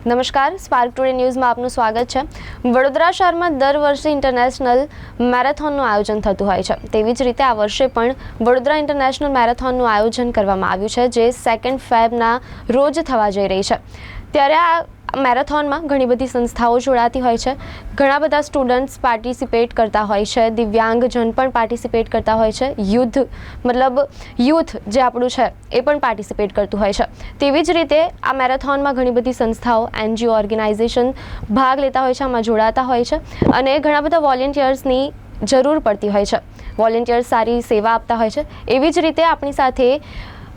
નમસ્કાર, spark today ન્યૂઝમાં આપનું સ્વાગત છે। વડોદરા શહેરમાં દર વર્ષે ઇન્ટરનેશનલ મેરેથોનનું આયોજન થતું હોય છે। તેવી જ રીતે આ વર્ષે પણ વડોદરા ઇન્ટરનેશનલ મેરેથોનનું આયોજન કરવામાં આવ્યું છે, જે 2 ફેબ્રુઆરીના રોજ થવા જઈ રહી છે। ત્યારે આ મેરેથોનમાં ઘણી બધી સંસ્થાઓ જોડાતી હોય છે, ઘણા બધા સ્ટુડન્ટ્સ પાર્ટિસિપેટ કરતા હોય છે, દિવ્યાંગજન પણ પાર્ટિસિપેટ કરતા હોય છે, યુથ જે આપણું છે એ પણ પાર્ટિસિપેટ કરતું હોય છે। તેવી જ રીતે આ મેરેથોનમાં ઘણી બધી સંસ્થાઓ, NGO ઓર્ગેનાઇઝેશન ભાગ લેતા હોય છે, આમાં જોડાતા હોય છે અને ઘણા બધા વોલેન્ટિયર્સની જરૂર પડતી હોય છે। વોલેન્ટિયર્સ સારી સેવા આપતા હોય છે। એવી જ રીતે આપણી સાથે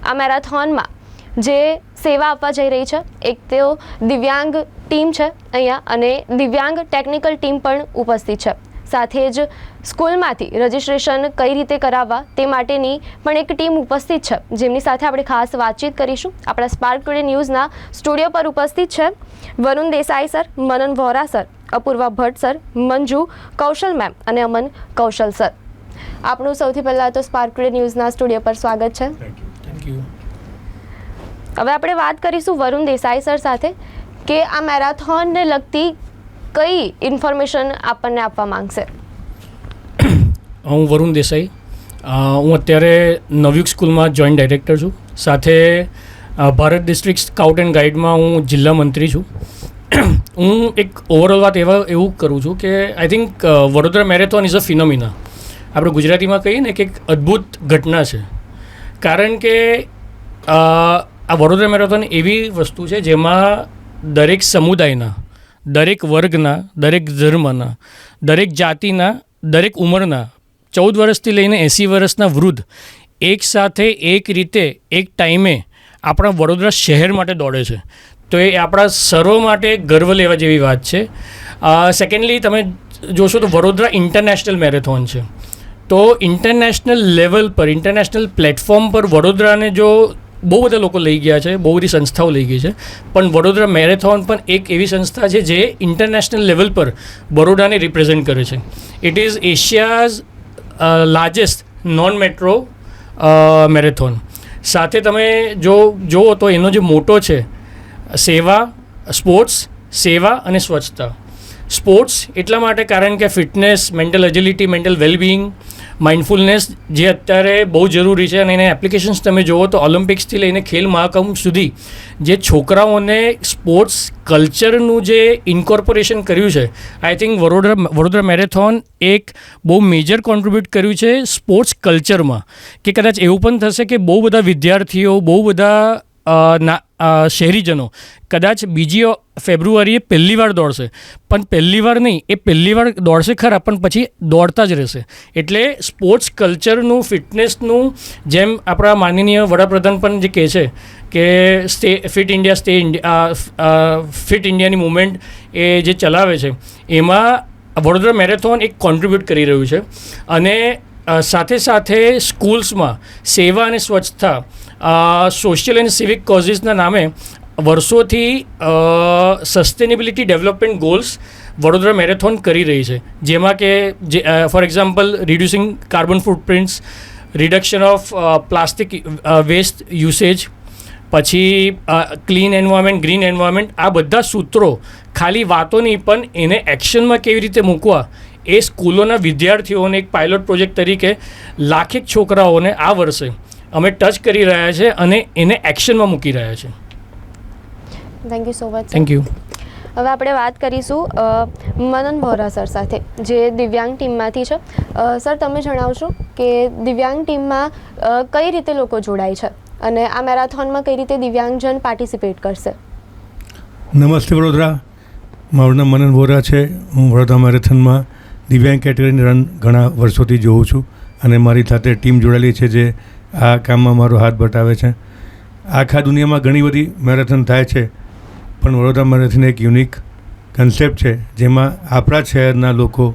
આ મેરેથોનમાં જે સેવા આપવા જઈ રહી છે, એક તો દિવ્યાંગ ટીમ છે અહીંયા અને દિવ્યાંગ ટેકનિકલ ટીમ પણ ઉપસ્થિત છે। સાથે જ સ્કૂલમાંથી રજિસ્ટ્રેશન કઈ રીતે કરાવવા તે માટેની પણ એક ટીમ ઉપસ્થિત છે, જેમની સાથે આપણે ખાસ વાતચીત કરીશું। આપણા સ્પાર્ક ટુડે ન્યૂઝના સ્ટુડિયો પર ઉપસ્થિત છે વરુણ દેસાઈ સર, મનન વોરા સર, અપૂર્વા ભટ્ટ સર, મંજુ કૌશલ મેમ અને અમન કૌશલ સર। આપનું સૌથી પહેલાં તો સ્પાર્ક ટુડે ન્યૂઝના સ્ટુડિયો પર સ્વાગત છે। Thank you. હવે આપણે વાત કરીશું વરુણ દેસાઈ સર સાથે કે આ મેરેથોનને લગતી કઈ ઇન્ફોર્મેશન આપણને આપવા માંગશે। હું વરુણ દેસાઈ, હું અત્યારે નવયુગ સ્કૂલમાં જોઈન્ટ ડાયરેક્ટર છું। સાથે ભારત ડિસ્ટ્રિક્ટ સ્કાઉટ એન્ડ ગાઈડમાં હું જિલ્લા મંત્રી છું। હું એક ઓવરઓલ વાત એવું કરું છું કે I think Vadodara marathon is a phenomena. આપણે ગુજરાતીમાં કહીએ ને કે એક અદ્ભુત ઘટના છે, કારણ કે આ વડોદરા મેરેથોન એવી વસ્તુ છે જેમાં દરેક સમુદાયના, દરેક વર્ગના, દરેક ધર્મના, દરેક જાતિના, દરેક ઉંમરના 14 વર્ષથી લઈને 80 વર્ષના વૃદ્ધ એક સાથે એક રીતે એક ટાઈમે આપણા વડોદરા શહેર માટે દોડે છે। તો એ આપણા સર્વ માટે ગર્વ લેવા જેવી વાત છે। સેકન્ડલી તમે જોશો તો વડોદરા ઇન્ટરનેશનલ મેરેથોન છે, તો ઇન્ટરનેશનલ લેવલ પર, ઇન્ટરનેશનલ પ્લેટફોર્મ પર વડોદરાને જો બહુ બધા લોકો લઈ ગયા છે, બહુ બધી સંસ્થાઓ લઈ ગઈ છે, પણ વડોદરા મેરેથોન પણ એક એવી સંસ્થા છે જે ઇન્ટરનેશનલ લેવલ પર બરોડાને રિપ્રેઝેન્ટ કરે છે। It is Asia's largest non metro marathon. સાથે તમે જુઓ તો એનો જે મોટો છે સેવા, સ્પોર્ટ્સ, સેવા અને સ્વચ્છતા। સ્પોર્ટ્સ એટલા માટે કારણ કે fitness, mental agility, mental wellbeing, mindfulness જે અત્યારે બહુ જરૂરી છે અને એના એપ્લિકેશન્સ તમે જુઓ તો ઓલિમ્પિક્સથી લઈને ખેલ મહાકુંભ સુધી જે છોકરાઓને સ્પોર્ટ્સ કલ્ચરનું જે ઇન્કોર્પોરેશન કર્યું છે, આઈ થિંક વડોદરા મેરેથોન એક બહુ મેજર કોન્ટ્રીબ્યુટ કર્યું છે સ્પોર્ટ્સ કલ્ચરમાં, કે કદાચ એવું પણ થશે કે બહુ બધા વિદ્યાર્થીઓ, બહુ બધા શહેરીજનો કદાચ 2 ફેબ્રુઆરીએ પહેલી વાર દોડશે, પણ પહેલી વાર નહીં, એ પહેલી વાર દોડશે ખરા પણ પછી દોડતા જ રહેશે। એટલે સ્પોર્ટ્સ કલ્ચરનું, ફિટનેસનું, જેમ આપણા માનનીય વડાપ્રધાન પણ જે કહે છે કે ફિટ ઇન્ડિયાની મુવમેન્ટ એ જે ચલાવે છે, એમાં વડોદરા મેરેથોન એક કોન્ટ્રીબ્યુટ કરી રહ્યું છે। અને સાથે સાથે સ્કૂલ્સમાં સેવા અને સ્વચ્છતા, સોશિયલ એન્ડ સિવિક કોઝિસના નામે વર્ષોથી sustainability development goals Vadodara marathon કરી રહી છે, જેમાં કે for example reducing carbon footprints, reduction of plastic waste usage, પછી ક્લીન એન્વાયરમેન્ટ, ગ્રીન એન્વાયરમેન્ટ। આ બધા સૂત્રો ખાલી વાતો નહીં પણ એને એક્શનમાં કેવી રીતે મૂકવા, એ સ્કૂલોના વિદ્યાર્થીઓને એક પાયલોટ પ્રોજેક્ટ તરીકે લાખેક છોકરાઓને આ વર્ષે અમે ટચ કરી રહ્યા છે અને એને એક્શનમાં મૂકી રહ્યા છે। Thank you so much. Thank you. હવે આપણે વાત કરીશું મનન વોરા સર સાથે, જે દિવ્યાંગ ટીમમાંથી છે। સર, તમે જણાવશો કે દિવ્યાંગ ટીમમાં કઈ રીતે લોકો જોડાય છે અને આ મેરેથોનમાં કઈ રીતે દિવ્યાંગજન પાર્ટિસિપેટ કરશે? નમસ્તે વડોદરા, મારું નામ મનન વોરા છે। હું વડોદરા મેરેથોનમાં દિવ્યાંગ કેટેગરીની રન ઘણા વર્ષોથી જોઉં છું અને મારી સાથે ટીમ જોડાયેલી છે જે આ કામમાં મારો હાથ બતાવે છે। આખા દુનિયામાં ઘણી બધી મેરેથોન થાય છે, પણ વડોદરા મેરેથોન એક યુનિક કન્સેપ્ટ છે જેમાં આપણા શહેરના લોકો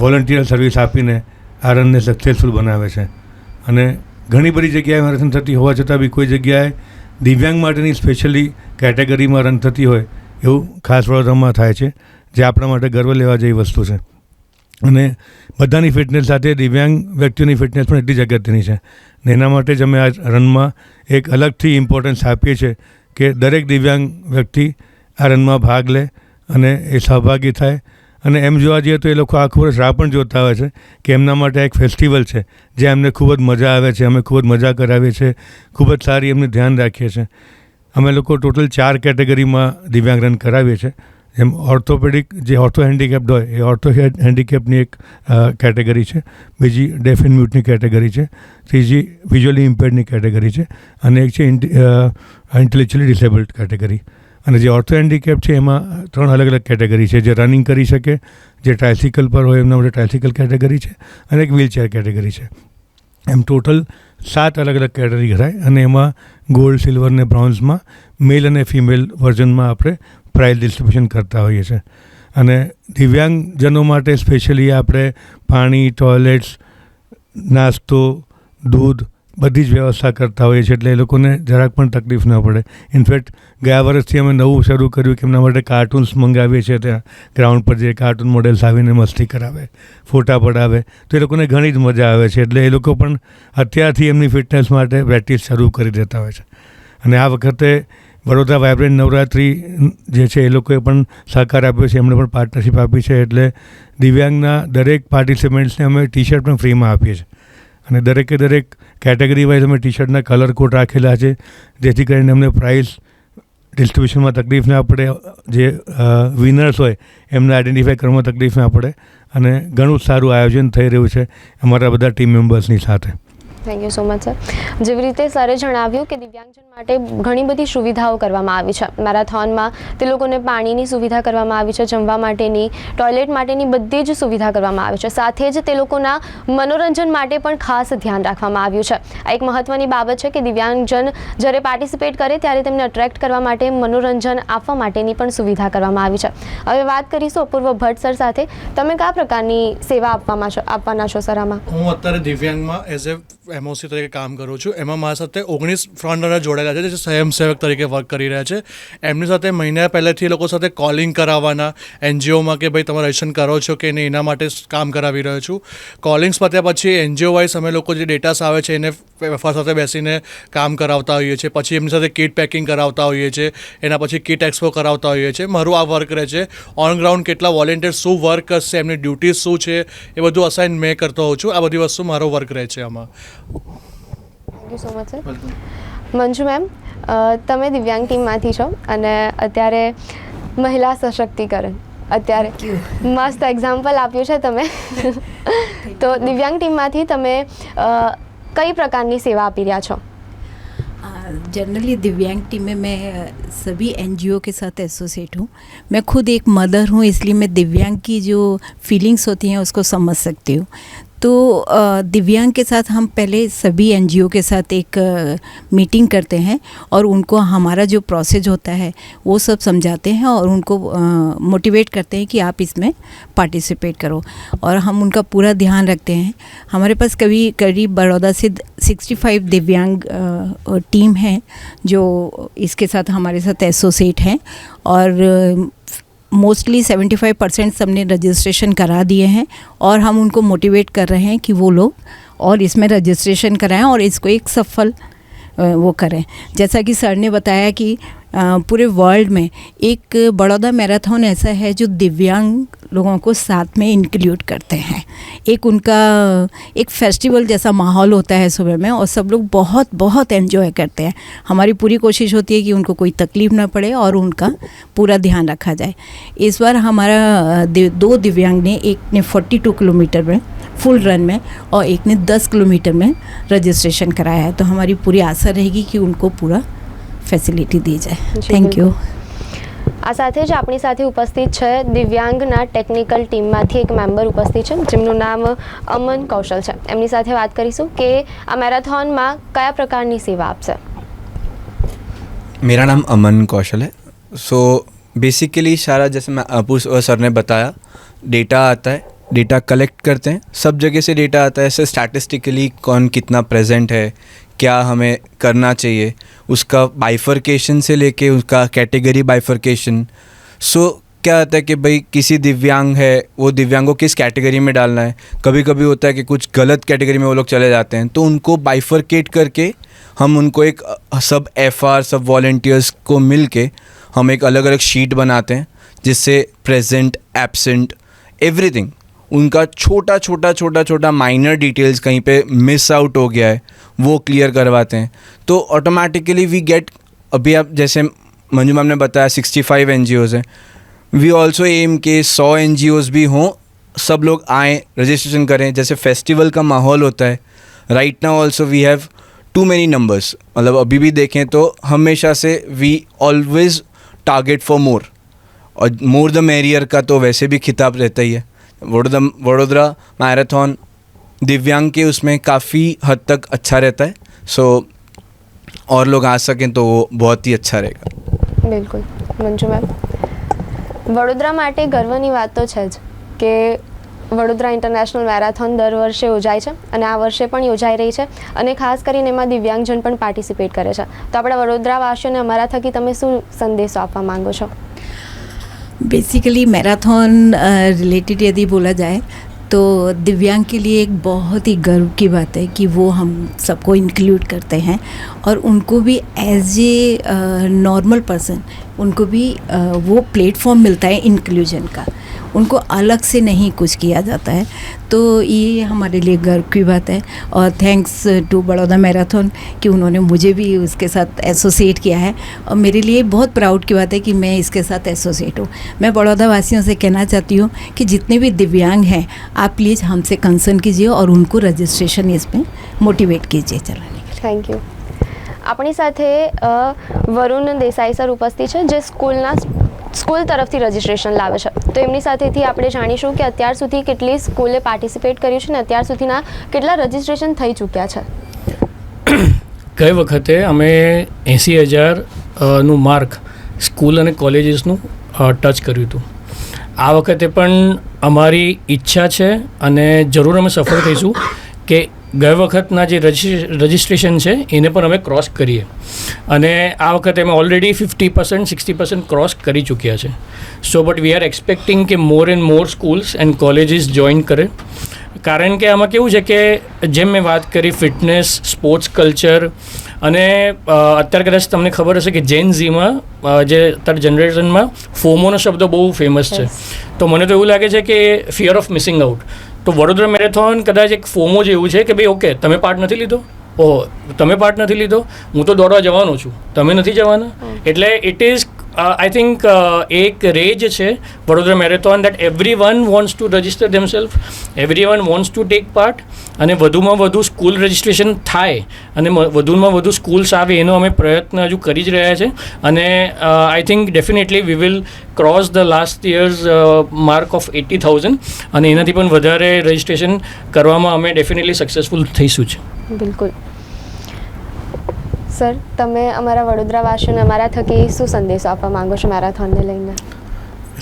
વોલન્ટિયર સર્વિસ આપીને આ રનને સક્સેસફુલ બનાવે છે। અને ઘણી બધી જગ્યાએ મેરેથોન થતી હોવા છતાં બી કોઈ જગ્યાએ દિવ્યાંગ માટેની સ્પેશિયલી કેટેગરીમાં રન થતી હોય એવું ખાસ વડોદરામાં થાય છે, જે આપણા માટે ગર્વ લેવા જેવી વસ્તુ છે। અને બધાની ફિટનેસ સાથે દિવ્યાંગ વ્યક્તિઓની ફિટનેસ પણ એટલી જ અગત્યની છે ને એના માટે જ અમે આ રનમાં એક અલગથી ઇમ્પોર્ટન્સ આપીએ છીએ કે દરેક દિવ્યાંગ વ્યક્તિ આ રનમાં ભાગ લે અને એ સહભાગી થાય. અને એમ જોવા જઈએ તો એ લોકો આખું વર્ષ રાહ પણ જોતા હોય છે કે એમના માટે એક ફેસ્ટિવલ છે જે એમને ખૂબ જ મજા આવે છે. અમે ખૂબ જ મજા કરાવીએ છીએ, ખૂબ જ સારી એમનું ધ્યાન રાખીએ છીએ. અમે લોકો ટોટલ 4 કેટેગરીમાં દિવ્યાંગ રન કરાવીએ છીએ. જેમ ઓર્થોપેડિક, જે ઓર્થો હેન્ડીકેપ્ડ હોય એ ઓર્થો હેન્ડીકેપની એક કેટેગરી છે, બીજી ડેફ એન્ડ મ્યુટની કેટેગરી છે, ત્રીજી વિઝ્યુઅલી ઇમ્પેર્ડની કેટેગરી છે અને એક છે ઇન્ટેલેક્ચ્યુઅલી ડિસેબલ્ડ કેટેગરી. અને જે ઓર્થો હેન્ડીકેપ છે એમાં 3 અલગ અલગ કેટેગરી છે. જે રનિંગ કરી શકે, જે ટ્રાયસિકલ પર હોય એમના માટે ટ્રાયસિકલ કેટેગરી છે અને એક વ્હીલચેર કેટેગરી છે. એમ ટોટલ 7 અલગ અલગ કેટેગરી કરાય અને એમાં ગોલ્ડ, સિલ્વર ને બ્રોન્ઝમાં મેલ અને ફિમેલ વર્ઝનમાં આપણે પ્રાઇઝ ડિસ્ટ્રીબ્યુશન કરતા હોઈએ છીએ. અને દિવ્યાંગજનો માટે સ્પેશિયલી આપણે પાણી, ટોયલેટ્સ, નાસ્તો, દૂધ બધી જ વ્યવસ્થા કરતા હોઈએ છીએ, એટલે એ લોકોને જરાક પણ તકલીફ ન પડે. ઇનફેક્ટ ગયા વર્ષથી અમે નવું શરૂ કર્યું કે એમના માટે કાર્ટૂન્સ મંગાવીએ છીએ. ત્યાં ગ્રાઉન્ડ પર જે કાર્ટૂન મોડેલ્સ આવીને મસ્તી કરાવે, ફોટા પડાવે, તો એ લોકોને ઘણી જ મજા આવે છે. એટલે એ લોકો પણ અત્યારથી એમની ફિટનેસ માટે પ્રેક્ટિસ શરૂ કરી દેતા હોય છે. અને આ વખતે વડોદરા વાઇબ્રન્ટ નવરાત્રિ જે છે એ લોકોએ પણ સહકાર આપ્યો છે, એમણે પણ પાર્ટનરશિપ આપી છે. એટલે દિવ્યાંગના દરેક પાર્ટિસિપન્ટ્સને અમે ટી-શર્ટ પણ ફ્રીમાં આપીએ છીએ. અને દરેક કેટેગરી વાઇઝ અમે ટી-શર્ટના કલર કોડ રાખેલા છે, જેથી કરીને અમને પ્રાઇઝ ડિસ્ટ્રીબ્યુશનમાં તકલીફ ના પડે, જે વિનર્સ હોય એમને આઈડેન્ટિફાઈ કરવામાં તકલીફ ના પડે. અને ઘણું સારું આયોજન થઈ રહ્યું છે અમારા બધા ટીમ મેમ્બર્સની સાથે. Thank you so much sir. જેવી રીતે સરે જણાવ્યું કે દિવ્યાંગજન માટે ઘણી બધી સુવિધાઓ કરવામાં આવી છે. મેરેથોનમાં તે લોકોને પાણીની સુવિધા કરવામાં આવી છે, જમવા માટેની, ટોયલેટ માટેની બધી જ સુવિધા કરવામાં આવી છે. સાથે જ તે લોકોના મનોરંજન માટે પણ ખાસ ધ્યાન રાખવામાં આવ્યું છે. આ એક મહત્ત્વની બાબત છે કે દિવ્યાંગજન જ્યારે પાર્ટિસિપેટ કરે ત્યારે તેમને અટ્રેક્ટ કરવા માટે, મનોરંજન આપવા માટેની પણ સુવિધા કરવામાં આવી છે. હવે વાત કરીશું અપૂર્વ ભટ્ટ સર સાથે. તમે કયા પ્રકારની સેવા આપવાના છો સર આમાં? હું અત્યારે દિવ્યાંગમાં એઝ એ એમઓસી તરીકે કામ કરું છું. એમાં મારા સાથે 19 ફ્રન્ટ રનર જોડાયેલા છે, જે સ્વયંસેવક તરીકે વર્ક કરી રહ્યા છે. એમની સાથે મહિના પહેલેથી એ લોકો સાથે કોલિંગ કરાવવાના, એનજીઓમાં કે ભાઈ તમે રજીસ્ટ્રેશન કરો છો કે નહીં એના માટે કામ કરાવી રહ્યો છું. કોલિંગ્સ પત્યા પછી એનજીઓ વાઇઝ અમે લોકો જે ડેટાસ આવે છે એને વેફર સાથે બેસીને કામ કરાવતા હોઈએ છીએ. પછી એમની સાથે કિટ પેકિંગ કરાવતા હોઈએ છીએ. એના પછી કિટ એક્સપો કરાવતા હોઈએ છીએ. મારું આ વર્ક રહે છે. ઓન ગ્રાઉન્ડ કેટલા વોલેન્ટિયર્સ શું વર્ક કરશે, એમની ડ્યુટીઝ શું છે, એ બધું અસાઇન મેં કરતો હોઉં છું. આ બધી વસ્તુ મારો વર્ક રહે છે આમાં. Thank you so much sir. Manju ma'am, તમે દિવ્યાંગ ટીમમાંથી છો અને અત્યારે મહિલા સશક્તિકરણ અત્યારે મસ્ત એક્ઝામ્પલ આપ્યું છે તમે. તો દિવ્યાંગ ટીમમાંથી તમે કઈ प्रकार सेवा आपी रहा छो? जनरली दिव्यांग टीम में मैं सभी एनजीओ के साथ एसोसिएट हूँ. मैं खुद एक मदर हूँ, इसलिए मैं दिव्यांग की जो फीलिंग्स होती हैं उसको समझ सकती हूँ. तो दिव्यांग के साथ हम पहले सभी एनजीओ के साथ एक मीटिंग करते हैं और उनको हमारा जो प्रोसेस होता है वो सब समझाते हैं और उनको मोटिवेट करते हैं कि आप इसमें पार्टिसिपेट करो. और हम उनका पूरा ध्यान रखते हैं. हमारे पास करीब बड़ौदा से 65 दिव्यांग टीम है जो इसके साथ हमारे साथ एसोसिएट हैं और मोस्टली 75% सबने रजिस्ट्रेशन करा दिए हैं और हम उनको मोटिवेट कर रहे हैं कि वो लोग और इसमें रजिस्ट्रेशन कराएं और इसको एक सफल वो करें. जैसा कि सर ने बताया कि पूरे वर्ल्ड में एक बड़ौदा मैराथन ऐसा है जो दिव्यांग लोगों को साथ में इंक्लूड करते हैं. एक उनका एक फेस्टिवल जैसा माहौल होता है सुबह में और सब लोग बहुत बहुत एंजॉय करते हैं. हमारी पूरी कोशिश होती है कि उनको कोई तकलीफ़ ना पड़े और उनका पूरा ध्यान रखा जाए. इस बार हमारा 2 दिव्यांग ने, एक ने 42 किलोमीटर में फुल रन में और एक ने 10 किलोमीटर में रजिस्ट्रेशन कराया है. तो हमारी पूरी आशा रहेगी कि उनको पूरा ફેસિલિટી દી જાય. Thank you. આ સાથે જ આપણી સાથે ઉપસ્થિત છે દિવ્યાંગના ટેકનિકલ ટીમમાંથી એક મેમ્બર ઉપસ્થિત છે જેમનું નામ અમન કૌશલ છે. એમની સાથે વાત કરીશું કે આ મેરાથોનમાં કયા પ્રકારની સેવા આપશે. मेरा नाम अमन कौशल है. सो बेसिकली सारा जैसे मैं अपूर्व सर ने बताया, डेटा आता है, डेटा कलेक्ट करते हैं, सब जगह से डेटा आता है. ऐसे स्टैटिस्टिकली कौन कितना प्रेजेंट है, क्या हमें करना चाहिए, उसका बाइफर्केशन से लेके उसका कैटेगरी बाइफर्केशन. सो क्या होता है कि भाई किसी दिव्यांग है, वो दिव्यांग को किस कैटेगरी में डालना है. कभी कभी होता है कि कुछ गलत कैटेगरी में वो लोग चले जाते हैं, तो उनको बाइफर्केट करके हम उनको एक सब एफआर सब वॉलेंटियर्स को मिल के हम एक अलग अलग शीट बनाते हैं जिससे प्रेजेंट, एब्सेंट, एवरीथिंग, उनका छोटा छोटा माइनर डिटेल्स कहीं पे मिस आउट हो गया है वो क्लियर करवाते हैं. तो ऑटोमेटिकली वी गेट, अभी आप जैसे मंजू मैम ने बताया 65 NGOs हैं, वी ऑल्सो एम के 100 NGOs भी हों, सब लोग आएँ, रजिस्ट्रेशन करें. जैसे फेस्टिवल का माहौल होता है, right now also we have too many numbers, मतलब अभी भी देखें तो हमेशा से we always target for more, और मोर द मैरियर का तो वैसे भी खिताब रहता ही है. वडोदरा मैराथन दिव्यांग के उसमें काफ़ी हद तक अच्छा रहता है. सो और लोग आ सकें तो वो बहुत ही अच्छा रहेगा. બિલકુલ. મંજુ મેમ, વડોદરા માટે ગર્વની વાત તો છે જ કે વડોદરા ઇન્ટરનેશનલ મેરેથોન દર વર્ષે યોજાય છે અને આ વર્ષે પણ યોજાઈ રહી છે અને ખાસ કરીને એમાં દિવ્યાંગજન પણ પાર્ટિસિપેટ કરે છે. તો આપણા વડોદરાવાસીઓને અમારા થકી તમે શું સંદેશો આપવા માંગો છો? बेसिकली मैराथन रिलेटेड यदि बोला जाए तो दिव्यांग के लिए एक बहुत ही गर्व की बात है कि वो हम सबको इंक्लूड करते हैं और उनको भी एज ए नॉर्मल पर्सन उनको भी वो प्लेटफॉर्म मिलता है इंक्लूजन का, उनको अलग से नहीं कुछ किया जाता है. तो ये हमारे लिए गर्व की बात है और थैंक्स टू बड़ौदा मैराथन कि उन्होंने मुझे भी उसके साथ एसोसिएट किया है और मेरे लिए बहुत प्राउड की बात है कि मैं इसके साथ एसोसिएट हूँ. मैं बड़ौदा वासियों से कहना चाहती हूँ कि जितने भी दिव्यांग हैं आप प्लीज़ हमसे कंसर्न कीजिए और उनको रजिस्ट्रेशन इसमें मोटिवेट कीजिए चलाने के लिए. Thank you. આપણી સાથે વરુણ દેસાઈ સર ઉપસ્થિત છે જે સ્કૂલ તરફથી રજિસ્ટ્રેશન લાવે છે. તો એમની સાથેથી આપણે જાણીશું કે અત્યાર સુધી કેટલી સ્કૂલે પાર્ટિસિપેટ કર્યું છે અને અત્યાર સુધીના કેટલા રજિસ્ટ્રેશન થઈ ચૂક્યા છે. ગઈ વખતે અમે 80,000નું માર્ક સ્કૂલ અને કોલેજીસનું ટચ કર્યું હતું. આ વખતે પણ અમારી ઈચ્છા છે અને જરૂર અમે સફળ થઈશું કે ગઈ વખતના જે રજિસ્ટ્રેશન છે એને પણ અમે ક્રોસ કરીએ અને આ વખતે અમે ઓલરેડી 50% 60% ક્રોસ કરી ચૂક્યા છે. So but we are expecting કે more and more schools and colleges join કરે, કારણ કે આમાં કેવું છે કે જેમ મેં વાત કરી ફિટનેસ, સ્પોર્ટ્સ કલ્ચર અને અત્યારે કદાચ તમને ખબર હશે કે જેન ઝીમાં જે અત્યારે જનરેશનમાં ફોમોનો શબ્દ બહુ ફેમસ છે. તો મને તો એવું લાગે છે કે ફિયર ઓફ મિસિંગ આઉટ, તો વડોદરા મેરેથોન કદાચ એક ફોમો જેવું છે કે ભાઈ ઓકે તમે પાર્ટ નથી લીધો, તમે પાર્ટ નથી લીધો, હું તો દોડવા જવાનો છું, તમે નથી જવાના. એટલે ઇટ ઇઝ આઈ થિંક એક રેજ છે Vadodara marathon that everyone wants to register themselves, everyone wants to take part અને વધુમાં વધુ સ્કૂલ રજિસ્ટ્રેશન થાય અને વધુમાં વધુ સ્કૂલ્સ આવે એનો અમે પ્રયત્ન હજુ કરી જ રહ્યા છે. અને I think definitely we will cross the last years mark of 80,000 અને એનાથી પણ વધારે રજિસ્ટ્રેશન કરવામાં અમે ડેફિનેટલી સક્સેસફુલ થઈશું જ. બિલકુલ. સર, તમે અમારા વડોદરાવાસીઓને અમારા થકી શું સંદેશો આપવા માંગો છો મેરેથોનને લઈને?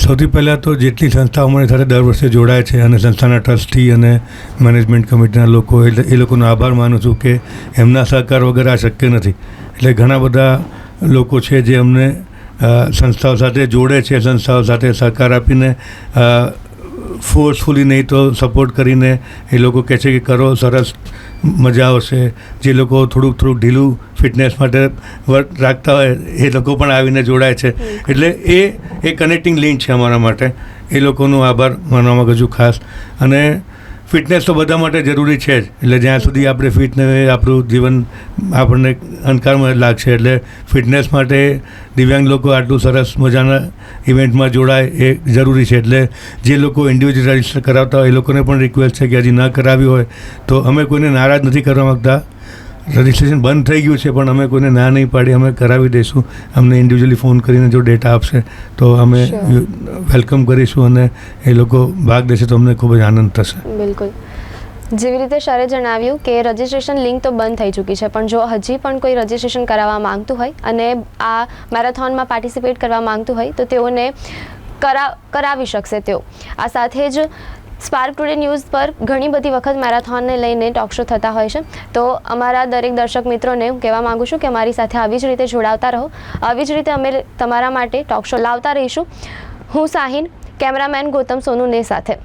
સૌથી પહેલાં તો જેટલી સંસ્થાઓ અમારી સાથે દર વર્ષે જોડાય છે અને સંસ્થાના ટ્રસ્ટી અને મેનેજમેન્ટ કમિટીના લોકો, એટલે એ લોકોનો આભાર માનું છું કે એમના સહકાર વગર આ શક્ય નથી. એટલે ઘણા બધા લોકો છે જે અમને સંસ્થાઓ સાથે જોડે છે, સંસ્થાઓ સાથે સહકાર આપીને ફોર્સફુલી નહીં તો સપોર્ટ કરીને એ લોકો કહે છે કે કરો, સરસ, મજા આવશે. જે લોકો થોડુંક ઢીલું ફિટનેસ માટે વર્ક રાખતા હોય એ લોકો પણ આવીને જોડાય છે. એટલે એ કનેક્ટિંગ લિંક છે અમારા માટે. એ લોકોનો આભાર માનવા માંગુ છું ખાસ. અને ફિટનેસ તો બધા માટે જરૂરી છે જ, એટલે જ્યાં સુધી આપણે ફિટ ને આપણું જીવન આપણને અંધકારમાં લાગશે. એટલે ફિટનેસ માટે દિવ્યાંગ લોકો આટલું સરસ મજાના ઇવેન્ટમાં જોડાય એ જરૂરી છે. એટલે જે લોકો ઇન્ડિવિજ્યુઅલ રજિસ્ટર કરાવતા હોય એ લોકોને પણ રિક્વેસ્ટ છે કે હજી ન કરાવ્યું હોય તો અમે કોઈને નારાજ નથી કરવા માગતા. રજિસ્ટ્રેશન બંધ થઈ ગયું છે પણ અમે કોઈને ના નહીં પાડી, અમે કરાવી દઈશું. અમને ઇન્ડિવિજ્યુઅલી ફોન કરીને જો ડેટા આપશે તો અમે વેલકમ કરીશું અને એ લોકો ભાગ લેશે તો અમને ખૂબ જ આનંદ થશે. બિલકુલ. જેવી રીતે સરે જણાવ્યું કે રજિસ્ટ્રેશન લિંક તો બંધ થઈ ચૂકી છે, પણ જો હજી પણ કોઈ રજિસ્ટ્રેશન કરાવવા માંગતું હોય અને આ મેરેથોનમાં પાર્ટિસિપેટ કરવા માંગતું હોય તો તેઓને કરાવી શકશે તેઓ. આ સાથે જ સ્પાર્ક ટુડે ન્યૂઝ પર ઘણી બધી વખત મેરેથોનને લઈને ટોક શો થતા હોય છે. તો અમારા દરેક દર્શક મિત્રોને હું કહેવા માગું છું કે અમારી સાથે આવી જ રીતે જોડાવતા રહો. આવી જ રીતે અમે તમારા માટે ટોક શો લાવતા રહીશું. હું સાહિન, કેમેરામેન ગૌતમ સોનુને સાથે.